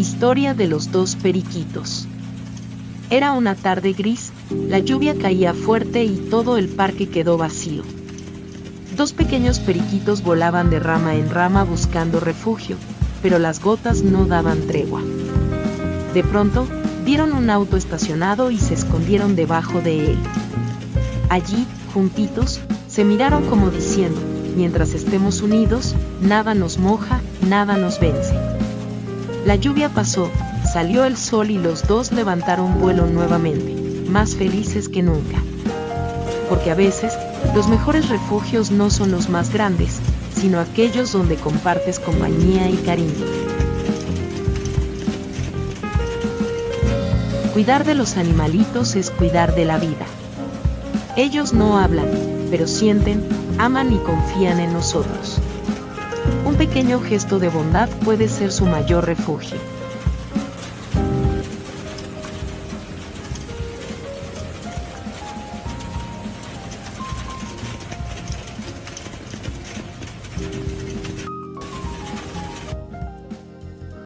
Historia de los dos periquitos. Era una tarde gris, la lluvia caía fuerte y todo el parque quedó vacío. Dos pequeños periquitos volaban de rama en rama buscando refugio, pero las gotas no daban tregua. De pronto, vieron un auto estacionado y se escondieron debajo de él. Allí, juntitos, se miraron como diciendo: mientras estemos unidos, nada nos moja, nada nos vence. La lluvia pasó, salió el sol y los dos levantaron vuelo nuevamente, más felices que nunca. Porque a veces, los mejores refugios no son los más grandes, sino aquellos donde compartes compañía y cariño. Cuidar de los animalitos es cuidar de la vida. Ellos no hablan, pero sienten, aman y confían en nosotros. Un pequeño gesto de bondad puede ser su mayor refugio.